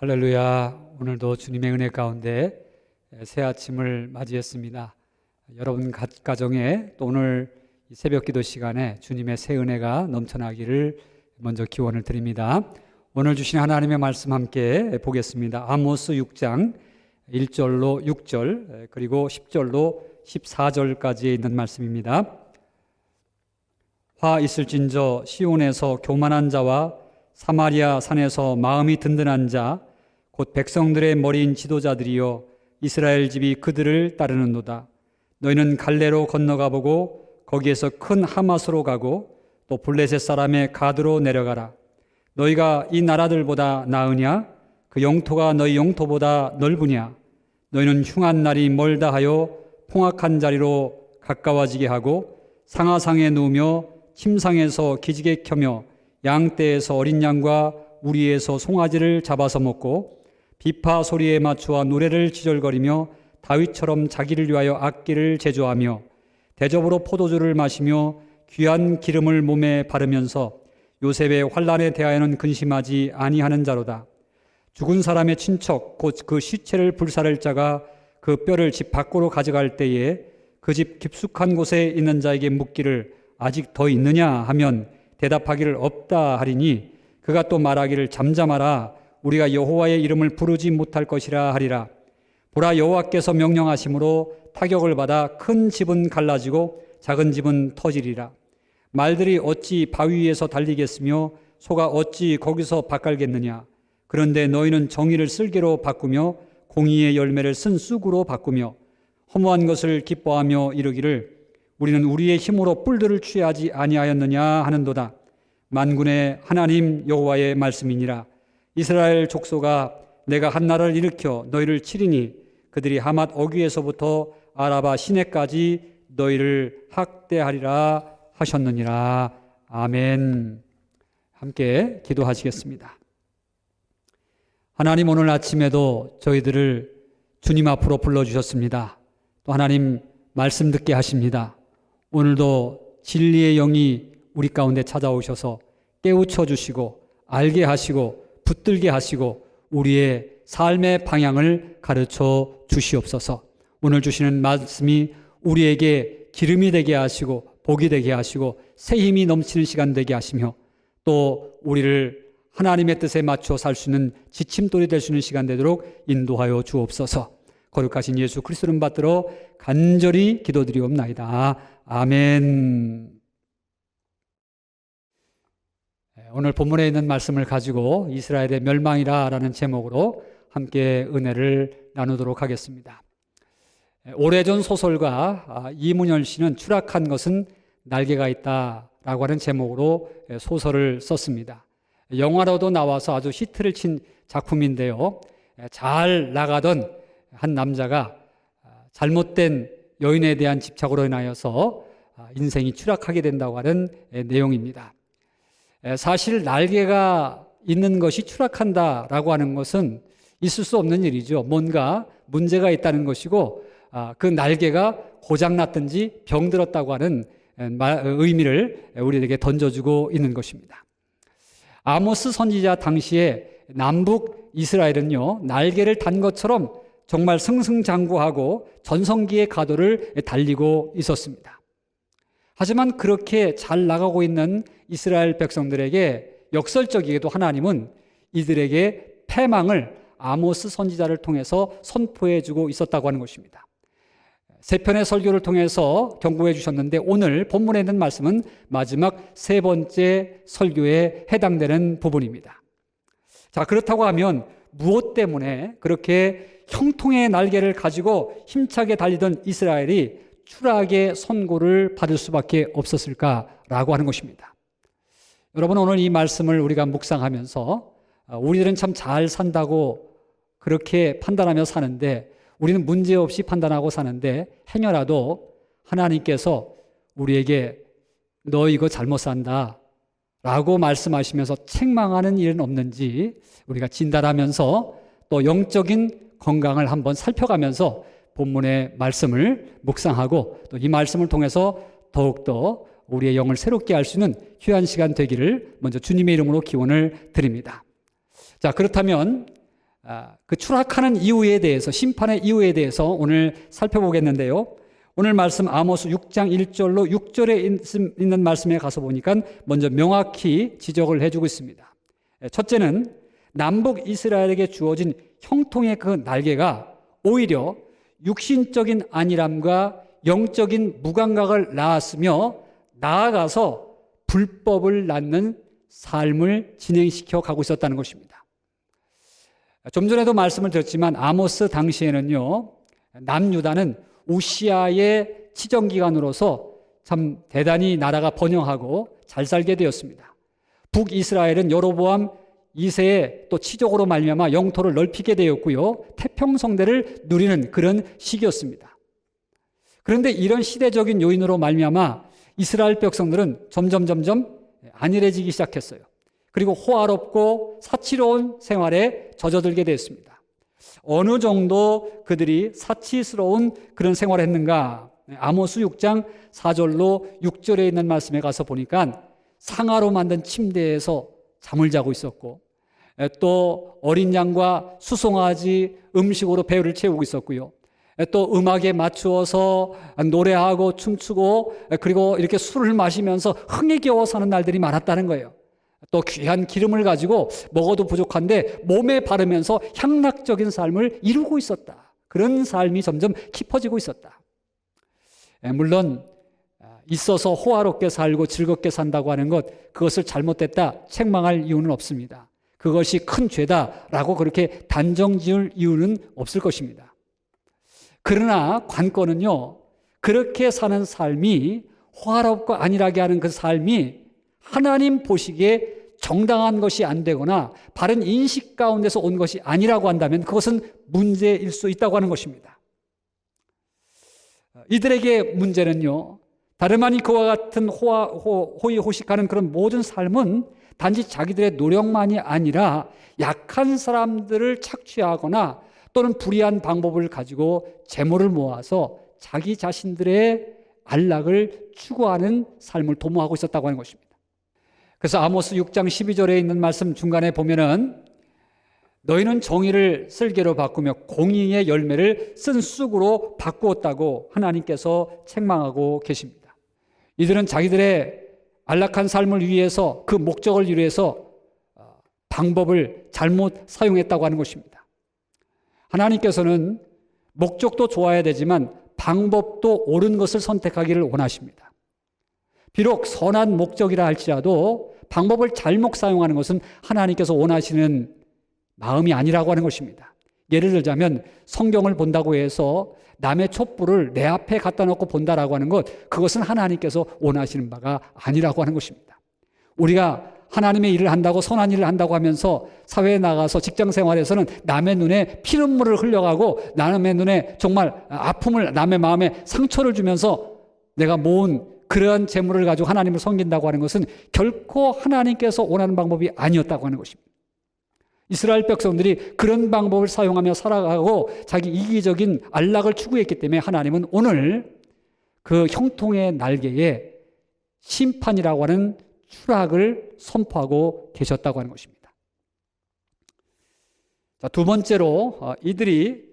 할렐루야. 오늘도 주님의 은혜 가운데 새 아침을 맞이했습니다. 여러분 가정에 또 오늘 새벽 기도 시간에 주님의 새 은혜가 넘쳐나기를 먼저 기원을 드립니다. 오늘 주신 하나님의 말씀 함께 보겠습니다. 아모스 6장 1절로 6절 그리고 10절로 14절까지에 있는 말씀입니다. 화 있을진저 시온에서 교만한 자와 사마리아 산에서 마음이 든든한 자 곧 백성들의 머리인 지도자들이여 이스라엘 집이 그들을 따르는도다. 너희는 갈레로 건너가 보고 거기에서 큰 하마스로 가고 또 블레셋 사람의 가드로 내려가라. 너희가 이 나라들보다 나으냐? 그 영토가 너희 영토보다 넓으냐? 너희는 흉한 날이 멀다 하여 풍악한 자리로 가까워지게 하고 상하상에 누우며 침상에서 기지개 켜며 양떼에서 어린 양과 우리에서 송아지를 잡아서 먹고 비파 소리에 맞추어 노래를 지절거리며 다윗처럼 자기를 위하여 악기를 제조하며 대접으로 포도주를 마시며 귀한 기름을 몸에 바르면서 요셉의 환난에 대하여는 근심하지 아니하는 자로다. 죽은 사람의 친척 곧 그 시체를 불사를 자가 그 뼈를 집 밖으로 가져갈 때에 그 집 깊숙한 곳에 있는 자에게 묻기를 아직 더 있느냐 하면 대답하기를 없다 하리니 그가 또 말하기를 잠잠하라. 우리가 여호와의 이름을 부르지 못할 것이라 하리라. 보라, 여호와께서 명령하심으로 타격을 받아 큰 집은 갈라지고 작은 집은 터지리라. 말들이 어찌 바위 위에서 달리겠으며 소가 어찌 거기서 밭갈겠느냐. 그런데 너희는 정의를 쓸개로 바꾸며 공의의 열매를 쓴 쑥으로 바꾸며 허무한 것을 기뻐하며 이르기를 우리는 우리의 힘으로 뿔들을 취하지 아니하였느냐 하는도다. 만군의 하나님 여호와의 말씀이니라. 이스라엘 족속아, 내가 한 나라를 일으켜 너희를 치리니 그들이 하맛 어귀에서부터 아라바 시내까지 너희를 학대하리라 하셨느니라. 아멘. 함께 기도하시겠습니다. 하나님, 오늘 아침에도 저희들을 주님 앞으로 불러주셨습니다. 또 하나님 말씀 듣게 하십니다. 오늘도 진리의 영이 우리 가운데 찾아오셔서 깨우쳐 주시고 알게 하시고 붙들게 하시고 우리의 삶의 방향을 가르쳐 주시옵소서. 오늘 주시는 말씀이 우리에게 기름이 되게 하시고 복이 되게 하시고 새 힘이 넘치는 시간 되게 하시며 또 우리를 하나님의 뜻에 맞춰 살 수 있는 지침돌이 될 수 있는 시간 되도록 인도하여 주옵소서. 거룩하신 예수 그리스도를 받들어 간절히 기도드리옵나이다. 아멘. 오늘 본문에 있는 말씀을 가지고 이스라엘의 멸망이라는 제목으로 함께 은혜를 나누도록 하겠습니다. 오래전 소설가 이문열 씨는 추락한 것은 날개가 있다라고 하는 제목으로 소설을 썼습니다. 영화로도 나와서 아주 히트를 친 작품인데요. 잘 나가던 한 남자가 잘못된 여인에 대한 집착으로 인하여서 인생이 추락하게 된다고 하는 내용입니다. 사실 날개가 있는 것이 추락한다라고 하는 것은 있을 수 없는 일이죠. 뭔가 문제가 있다는 것이고 그 날개가 고장났든지 병들었다고 하는 의미를 우리에게 던져주고 있는 것입니다. 아모스 선지자 당시에 남북 이스라엘은요, 날개를 단 것처럼 정말 승승장구하고 전성기의 가도를 달리고 있었습니다. 하지만 그렇게 잘 나가고 있는 이스라엘 백성들에게 역설적이게도 하나님은 이들에게 패망을 아모스 선지자를 통해서 선포해 주고 있었다고 하는 것입니다. 세 편의 설교를 통해서 경고해 주셨는데 오늘 본문에 있는 말씀은 마지막 세 번째 설교에 해당되는 부분입니다. 자, 그렇다고 하면 무엇 때문에 그렇게 형통의 날개를 가지고 힘차게 달리던 이스라엘이 추락의 선고를 받을 수밖에 없었을까라고 하는 것입니다. 여러분, 오늘 이 말씀을 우리가 묵상하면서 우리들은 참 잘 산다고 그렇게 판단하며 사는데 우리는 문제없이 판단하고 사는데 행여라도 하나님께서 우리에게 너 이거 잘못 산다 라고 말씀하시면서 책망하는 일은 없는지 우리가 진단하면서 또 영적인 건강을 한번 살펴가면서 본문의 말씀을 묵상하고 또 이 말씀을 통해서 더욱더 우리의 영을 새롭게 할 수 있는 귀한 시간 되기를 먼저 주님의 이름으로 기원을 드립니다. 자, 그렇다면 그 추락하는 이유에 대해서, 심판의 이유에 대해서 오늘 살펴보겠는데요. 오늘 말씀 아모스 6장 1절로 6절에 있는 말씀에 가서 보니까 먼저 명확히 지적을 해주고 있습니다. 첫째는 남북 이스라엘에게 주어진 형통의 그 날개가 오히려 육신적인 안일함과 영적인 무감각을 낳았으며 나아가서 불법을 낳는 삶을 진행시켜 가고 있었다는 것입니다. 좀 전에도 말씀을 드렸지만 아모스 당시에는요, 남유다는 우시아의 치정기관으로서 참 대단히 나라가 번영하고 잘 살게 되었습니다. 북이스라엘은 여로보암 2세의 또 치적으로 말미암아 영토를 넓히게 되었고요, 태평성대를 누리는 그런 시기였습니다. 그런데 이런 시대적인 요인으로 말미암아 이스라엘 백성들은 점점 안일해지기 시작했어요. 그리고 호화롭고 사치로운 생활에 젖어들게 되었습니다. 어느 정도 그들이 사치스러운 그런 생활을 했는가? 아모스 6장 4절로 6절에 있는 말씀에 가서 보니까 상아로 만든 침대에서 잠을 자고 있었고, 또 어린 양과 수송아지 음식으로 배를 채우고 있었고요, 또 음악에 맞추어서 노래하고 춤추고, 그리고 이렇게 술을 마시면서 흥에 겨워 사는 날들이 많았다는 거예요. 또 귀한 기름을 가지고 먹어도 부족한데 몸에 바르면서 향락적인 삶을 이루고 있었다. 그런 삶이 점점 깊어지고 있었다. 물론 있어서 호화롭게 살고 즐겁게 산다고 하는 것, 그것을 잘못됐다 책망할 이유는 없습니다. 그것이 큰 죄다라고 그렇게 단정 지을 이유는 없을 것입니다. 그러나 관건은요, 그렇게 사는 삶이 호화롭고 안일하게 하는 그 삶이 하나님 보시기에 정당한 것이 안 되거나 바른 인식 가운데서 온 것이 아니라고 한다면 그것은 문제일 수 있다고 하는 것입니다. 이들에게 문제는요, 다름 아닌 그와 같은 호의호식하는 그런 모든 삶은 단지 자기들의 노력만이 아니라 약한 사람들을 착취하거나 또는 불의한 방법을 가지고 재물을 모아서 자기 자신들의 안락을 추구하는 삶을 도모하고 있었다고 하는 것입니다. 그래서 아모스 6장 12절에 있는 말씀 중간에 보면은 너희는 정의를 쓸개로 바꾸며 공의의 열매를 쓴 쑥으로 바꾸었다고 하나님께서 책망하고 계십니다. 이들은 자기들의 안락한 삶을 위해서, 그 목적을 위해서 방법을 잘못 사용했다고 하는 것입니다. 하나님께서는 목적도 좋아야 되지만 방법도 옳은 것을 선택하기를 원하십니다. 비록 선한 목적이라 할지라도 방법을 잘못 사용하는 것은 하나님께서 원하시는 마음이 아니라고 하는 것입니다. 예를 들자면 성경을 본다고 해서 남의 촛불을 내 앞에 갖다 놓고 본다라고 하는 것, 그것은 하나님께서 원하시는 바가 아니라고 하는 것입니다. 우리가 하나님의 일을 한다고, 선한 일을 한다고 하면서 사회에 나가서 직장 생활에서는 남의 눈에 피눈물을 흘려가고 남의 눈에 정말 아픔을, 남의 마음에 상처를 주면서 내가 모은 그러한 재물을 가지고 하나님을 섬긴다고 하는 것은 결코 하나님께서 원하는 방법이 아니었다고 하는 것입니다. 이스라엘 백성들이 그런 방법을 사용하며 살아가고 자기 이기적인 안락을 추구했기 때문에 하나님은 오늘 그 형통의 날개에 심판이라고 하는 추락을 선포하고 계셨다고 하는 것입니다. 자, 두 번째로 이들이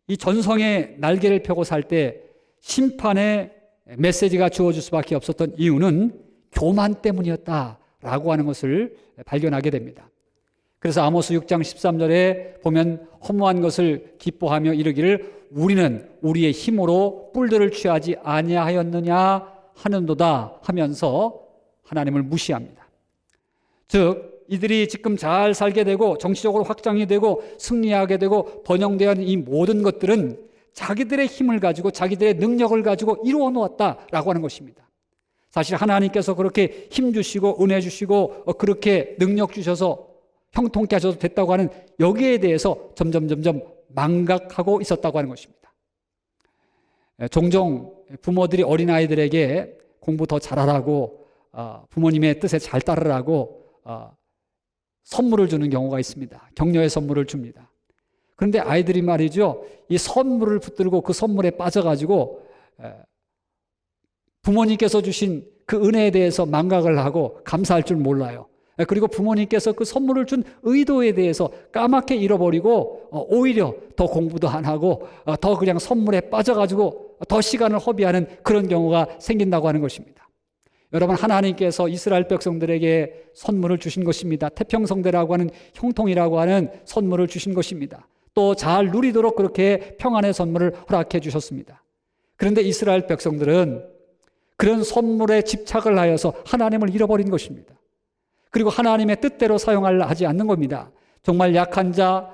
이 전성의 날개를 펴고 살 때 심판의 메시지가 주어질 수밖에 없었던 이유는 교만 때문이었다라고 하는 것을 발견하게 됩니다. 그래서 아모스 6장 13절에 보면 허무한 것을 기뻐하며 이르기를 우리는 우리의 힘으로 뿔들을 취하지 아니하였느냐 하는도다 하면서 하나님을 무시합니다. 즉 이들이 지금 잘 살게 되고 정치적으로 확장이 되고 승리하게 되고 번영되어 있는 이 모든 것들은 자기들의 힘을 가지고 자기들의 능력을 가지고 이루어 놓았다라고 하는 것입니다. 사실 하나님께서 그렇게 힘 주시고 은혜 주시고 그렇게 능력 주셔서 형통케 하셔도 됐다고 하는 여기에 대해서 점점 망각하고 있었다고 하는 것입니다. 종종 부모들이 어린아이들에게 공부 더 잘하라고 부모님의 뜻에 잘 따르라고 선물을 주는 경우가 있습니다. 격려의 선물을 줍니다. 그런데 아이들이 말이죠, 이 선물을 붙들고 그 선물에 빠져가지고 부모님께서 주신 그 은혜에 대해서 망각을 하고 감사할 줄 몰라요. 그리고 부모님께서 그 선물을 준 의도에 대해서 까맣게 잃어버리고 오히려 더 공부도 안 하고 더 그냥 선물에 빠져가지고 더 시간을 허비하는 그런 경우가 생긴다고 하는 것입니다. 여러분, 하나님께서 이스라엘 백성들에게 선물을 주신 것입니다. 태평성대라고 하는 형통이라고 하는 선물을 주신 것입니다. 또 잘 누리도록 그렇게 평안의 선물을 허락해 주셨습니다. 그런데 이스라엘 백성들은 그런 선물에 집착을 하여서 하나님을 잃어버린 것입니다. 그리고 하나님의 뜻대로 사용하려 하지 않는 겁니다. 정말 약한 자,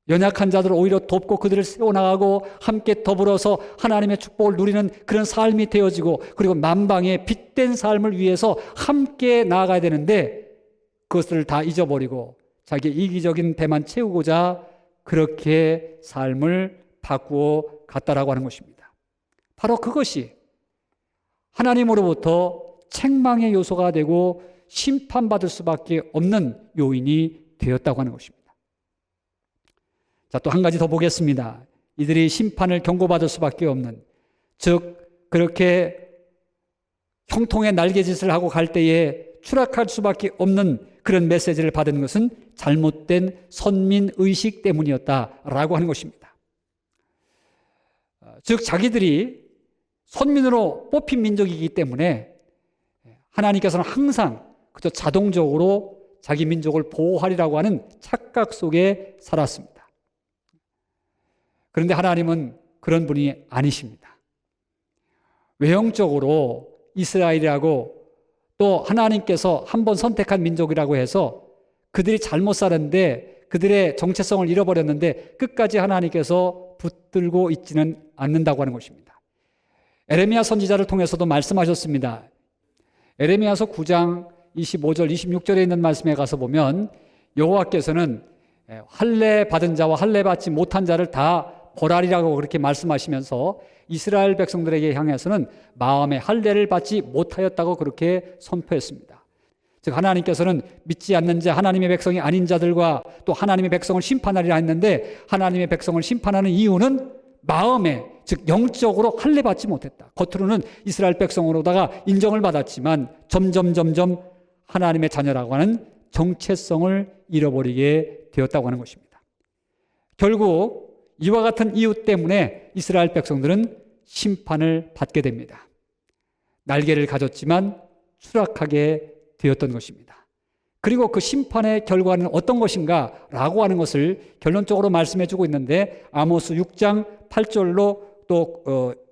연약한 자들을 오히려 돕고 그들을 세워나가고 함께 더불어서 하나님의 축복을 누리는 그런 삶이 되어지고, 그리고 만방의 빛된 삶을 위해서 함께 나아가야 되는데 그것을 다 잊어버리고 자기 이기적인 배만 채우고자 그렇게 삶을 바꾸어 갔다라고 하는 것입니다. 바로 그것이 하나님으로부터 책망의 요소가 되고 심판받을 수밖에 없는 요인이 되었다고 하는 것입니다. 자, 또 한 가지 더 보겠습니다. 이들이 심판을 경고받을 수밖에 없는, 즉 그렇게 형통의 날개짓을 하고 갈 때에 추락할 수밖에 없는 그런 메시지를 받은 것은 잘못된 선민의식 때문이었다라고 하는 것입니다. 즉 자기들이 선민으로 뽑힌 민족이기 때문에 하나님께서는 항상 그저 자동적으로 자기 민족을 보호하리라고 하는 착각 속에 살았습니다. 그런데 하나님은 그런 분이 아니십니다. 외형적으로 이스라엘이라고, 또 하나님께서 한번 선택한 민족이라고 해서 그들이 잘못 살았는데, 그들의 정체성을 잃어버렸는데 끝까지 하나님께서 붙들고 있지는 않는다고 하는 것입니다. 에레미야 선지자를 통해서도 말씀하셨습니다. 에레미야서 9장 25절 26절에 있는 말씀에 가서 보면 여호와께서는 할례 받은 자와 할례 받지 못한 자를 다 벌하리라고 그렇게 말씀하시면서 이스라엘 백성들에게 향해서는 마음에 할례를 받지 못하였다고 그렇게 선포했습니다. 즉 하나님께서는 믿지 않는 자, 하나님의 백성이 아닌 자들과 또 하나님의 백성을 심판하리라 했는데, 하나님의 백성을 심판하는 이유는 마음에, 즉 영적으로 할례 받지 못했다. 겉으로는 이스라엘 백성으로다가 인정을 받았지만 점점 하나님의 자녀라고 하는 정체성을 잃어버리게 되었다고 하는 것입니다. 결국 이와 같은 이유 때문에 이스라엘 백성들은 심판을 받게 됩니다. 날개를 가졌지만 추락하게 되었던 것입니다. 그리고 그 심판의 결과는 어떤 것인가 라고 하는 것을 결론적으로 말씀해 주고 있는데, 아모스 6장 8절로 또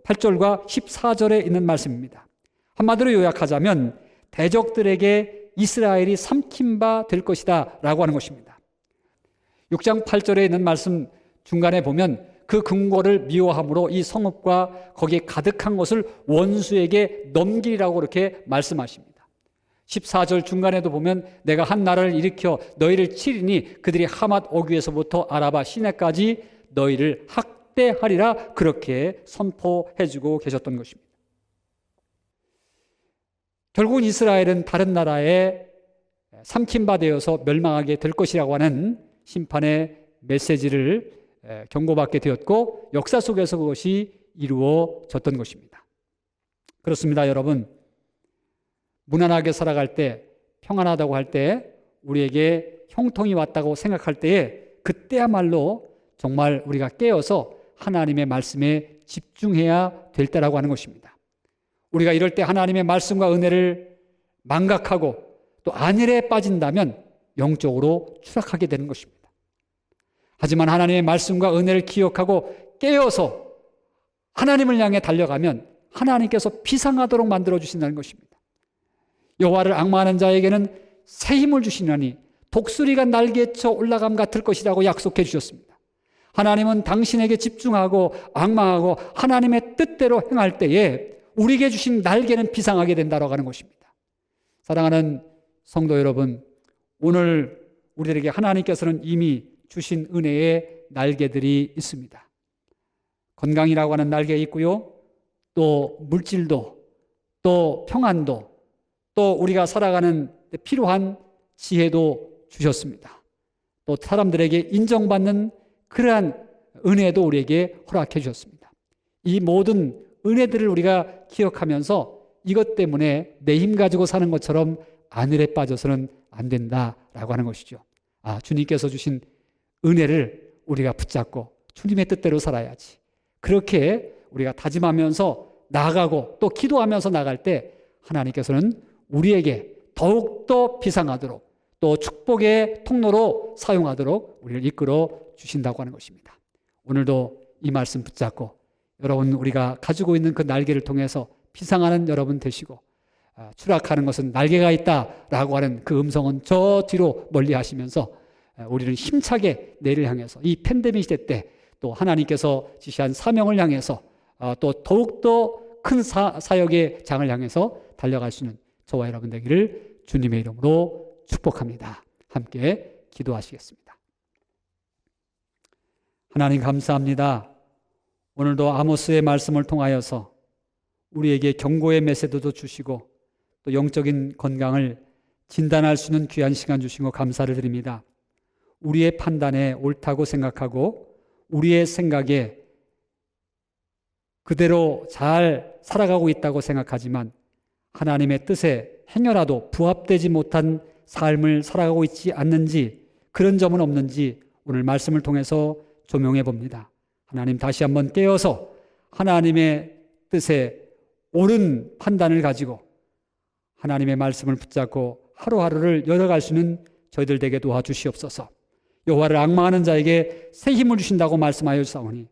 8절과 14절에 있는 말씀입니다. 한마디로 요약하자면 대적들에게 이스라엘이 삼킨 바 될 것이다 라고 하는 것입니다. 6장 8절에 있는 말씀 중간에 보면 그 근거를 미워함으로 이 성읍과 거기에 가득한 것을 원수에게 넘기라고 그렇게 말씀하십니다. 14절 중간에도 보면 내가 한 나라를 일으켜 너희를 치리니 그들이 하맛 어귀에서부터 아라바 시내까지 너희를 학대하리라, 그렇게 선포해주고 계셨던 것입니다. 결국은 이스라엘은 다른 나라에 삼킨 바 되어서 멸망하게 될 것이라고 하는 심판의 메시지를 경고받게 되었고, 역사 속에서 그것이 이루어졌던 것입니다. 그렇습니다, 여러분. 무난하게 살아갈 때, 평안하다고 할 때, 우리에게 형통이 왔다고 생각할 때에 그때야말로 정말 우리가 깨어서 하나님의 말씀에 집중해야 될 때라고 하는 것입니다. 우리가 이럴 때 하나님의 말씀과 은혜를 망각하고 또 안일에 빠진다면 영적으로 추락하게 되는 것입니다. 하지만 하나님의 말씀과 은혜를 기억하고 깨어서 하나님을 향해 달려가면 하나님께서 비상하도록 만들어주신다는 것입니다. 여호와를 앙망하는 자에게는 새 힘을 주시나니 독수리가 날개쳐 올라감 같을 것이라고 약속해 주셨습니다. 하나님은 당신에게 집중하고 앙망하고 하나님의 뜻대로 행할 때에 우리에게 주신 날개는 비상하게 된다고 하는 것입니다. 사랑하는 성도 여러분, 오늘 우리들에게 하나님께서는 이미 주신 은혜의 날개들이 있습니다. 건강이라고 하는 날개 있고요, 또 물질도, 또 평안도, 또 우리가 살아가는 데 필요한 지혜도 주셨습니다. 또 사람들에게 인정받는 그러한 은혜도 우리에게 허락해 주셨습니다. 이 모든 은혜들을 우리가 기억하면서 이것 때문에 내 힘 가지고 사는 것처럼 안일에 빠져서는 안 된다라고 하는 것이죠. 주님께서 주신 은혜를 우리가 붙잡고 주님의 뜻대로 살아야지. 그렇게 우리가 다짐하면서 나아가고 또 기도하면서 나갈 때 하나님께서는 우리에게 더욱더 비상하도록 또 축복의 통로로 사용하도록 우리를 이끌어 주신다고 하는 것입니다. 오늘도 이 말씀 붙잡고 여러분, 우리가 가지고 있는 그 날개를 통해서 비상하는 여러분 되시고, 추락하는 것은 날개가 있다라고 하는 그 음성은 저 뒤로 멀리 하시면서 우리는 힘차게 내일을 향해서 이 팬데믹 시대 때 또 하나님께서 지시한 사명을 향해서 또 더욱더 큰 사역의 장을 향해서 달려갈 수 있는 저와 여러분 되기를 주님의 이름으로 축복합니다. 함께 기도하시겠습니다. 하나님 감사합니다. 오늘도 아모스의 말씀을 통하여서 우리에게 경고의 메시지도 주시고 또 영적인 건강을 진단할 수 있는 귀한 시간 주신 거 감사를 드립니다. 우리의 판단에 옳다고 생각하고 우리의 생각에 그대로 잘 살아가고 있다고 생각하지만 하나님의 뜻에 행여라도 부합되지 못한 삶을 살아가고 있지 않는지, 그런 점은 없는지 오늘 말씀을 통해서 조명해 봅니다. 하나님, 다시 한번 깨어서 하나님의 뜻에 옳은 판단을 가지고 하나님의 말씀을 붙잡고 하루하루를 열어갈 수 있는 저희들 되게 도와주시옵소서. 여호와를 앙망하는 자에게 새 힘을 주신다고 말씀하였사오니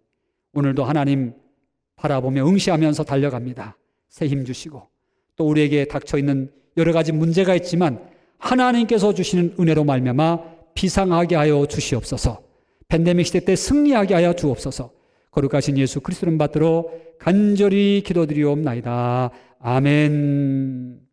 오늘도 하나님 바라보며 응시하면서 달려갑니다. 새 힘 주시고 또 우리에게 닥쳐있는 여러 가지 문제가 있지만 하나님께서 주시는 은혜로 말미암아 비상하게 하여 주시옵소서. 팬데믹 시대 때 승리하게 하여 주옵소서. 거룩하신 예수 그리스도를 받들어 간절히 기도드리옵나이다. 아멘.